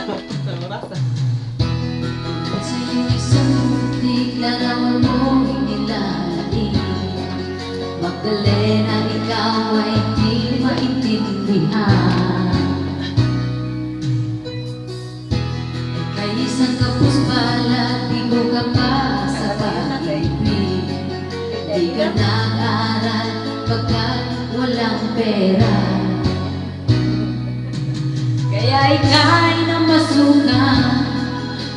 Sa iyong isang muntik, larawan mo inilalait. Magdalena, ikaw ay di maintindihan. Ika'y isang kapus pala, bigo ka pa sa pag-ibig. Di ka nag-aral pagkat walang pera. Kaya ika'y namasukan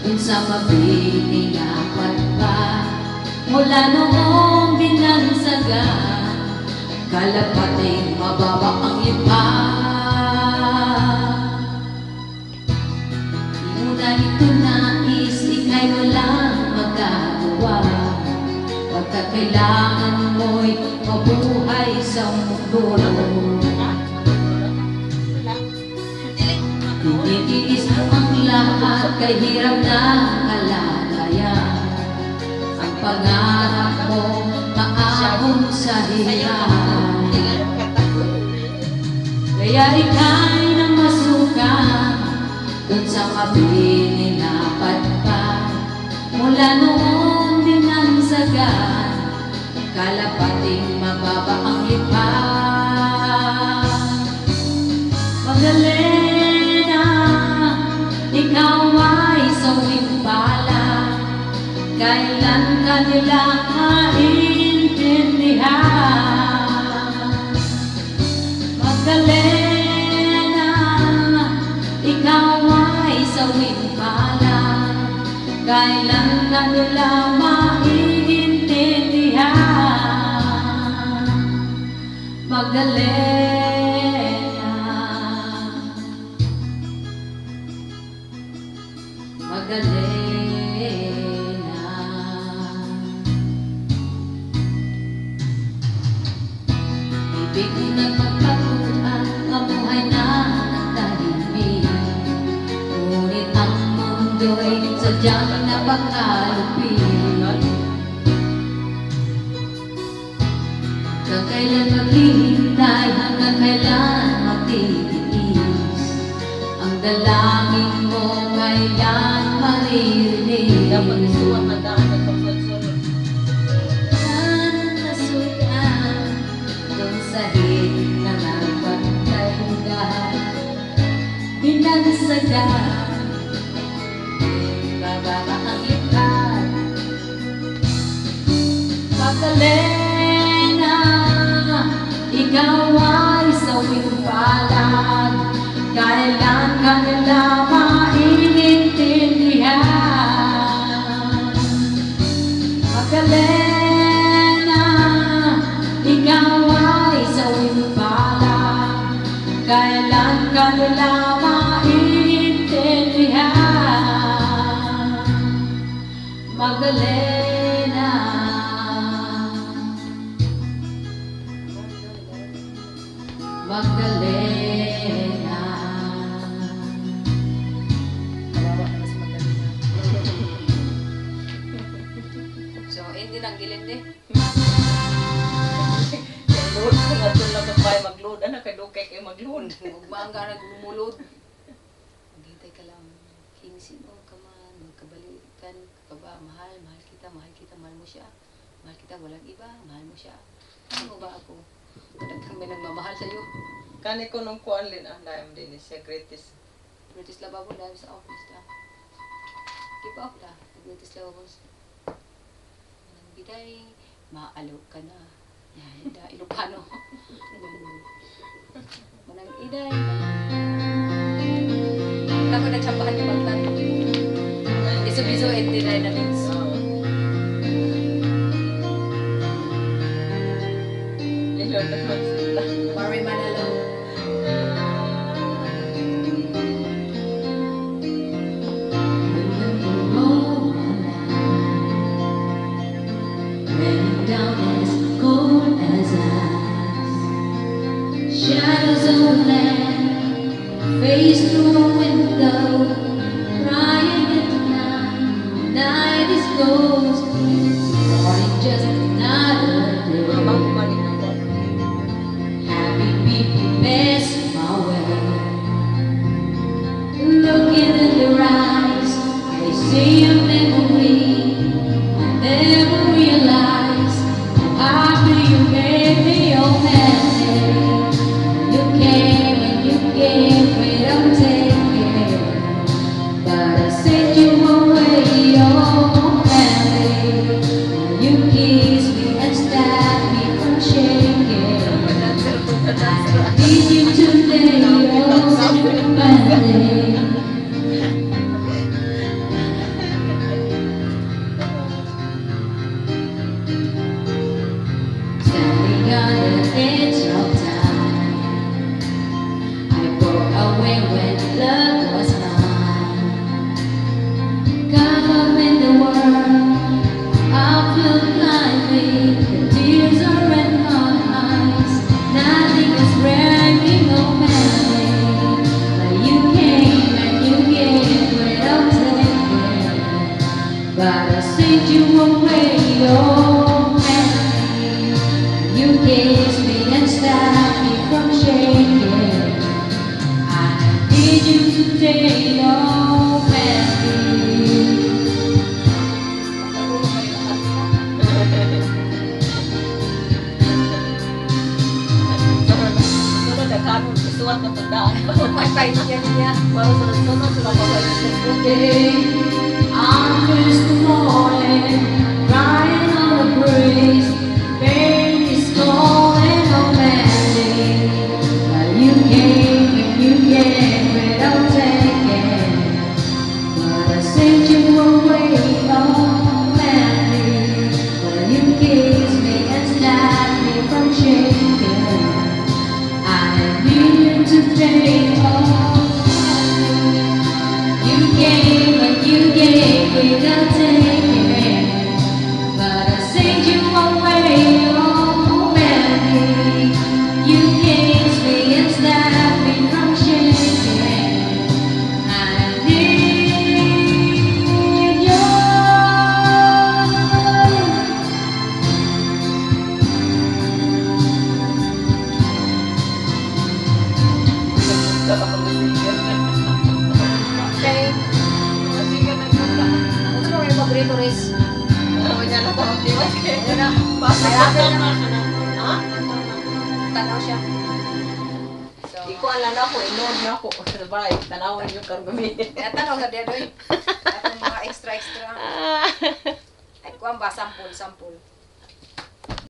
dun sa mabiting apat pa. Mula noong binansagan, kalapating mababa ang iba. Di mo na ito nais, ika'y walang magagawa. Pagkat kailangan mo'y mabuhay sa mundo. Tinitiis mo ang lahat, kay hirap na kalagayan. Ang pangarap mo, maahon sa hirap. Kaya ika'y namasukan dun sa mabining apat pa. Mula noon binansagan, kalapating mababa ang lipa. Magdalena, ikaw ay sawing pala. Kailan ka nila maintindihan? Magdalena, ikaw ay sawing pala. Kailan ka nila maintindihan? Magdalena, Magdalena. Ibig mo na magpatuan, mabuhay na ng tahimik. Ngunit ang mundo'y sadyang napakalupit. Hanggang kailan maghihintay, hanggang kailan magtitiis. Ang dalangin mo kailan maririnig. Dapat isuwang handaan at pagsunod-sunod. Nasukan dun sa hilig na nagpantayugan. Binansagan, bababa ang lipat. Magdalena, ikaw ay sawing palad. Kailan ka nila maintindihan? Magdalena, ikaw ay sawing palad. Kailan ka nila maintindihan? Magdalena, Magdalena. Kawawa naman si Magdalena. So, hindi nang gilindi. Load ko nga ito lang kung kaya mag-load. Ano kay Dukay kayo mag-load? Magmaan ka nagmumulod. Maghintay ka lang. Kingsin mo ka man, magkabalikan ka ba? Mahal, mahal kita, mahal mo siya. Mahal kita, walang iba, mahal mo siya. Ano ba ako? Talagang may nagmamahal sa'yo. Kani ko nung kuan lin dahil din siya greatest. British Lababo dahil sa office ta. Keep up ta. British Lababo. Manang biday, maalo ka na. Yan, da Ilocano. Manang iday. Ako nagsampahan ni Magtan. Iso-iso and deny na things. Lilo naman sila. Mari Manalo. Shadows of land, face through a window, crying at night. Night is ghost, morning just another day. Mama ko maning ako. Happy people pass my way. Look in the need you today, oh, badly. Standing on the edge of time, I walk away when love was mine. Come in the world, I feel blindly. The tears are in my eyes. Nothing is breaking on me. But you came and you gave without taking. But I sent you away, oh man. You kissed me and stopped me from shaking. I need you today, oh man. Sunod na kanon, isuwat ng tandaan. Ay, niya. Para sunod-sunod sila pagkakas. Today, I'm just the morning, crying on the breeze. Pain is calling on Mandy. But you came and you gave without taking. But I sent you away, oh Mandy. But you kissed me and stopped me from shaking. I need you today, oh Mandy. You gave and you gave without taking. But I sent you away, oh Mandy. You kissed me and stopped me from shaking. I need you. Okay. Gusto mo yung paborito, Riz? Ano niya na tawag di ba? Ano na? Basta Mayroon na. na. Ha? Tanaw siya. So, Di ko alam na ako, inood na ako. Sabay, tanawan yung kargumi. tanaw sa dia doy. Atong mga extra. Ay, kuwan ba? Sampul.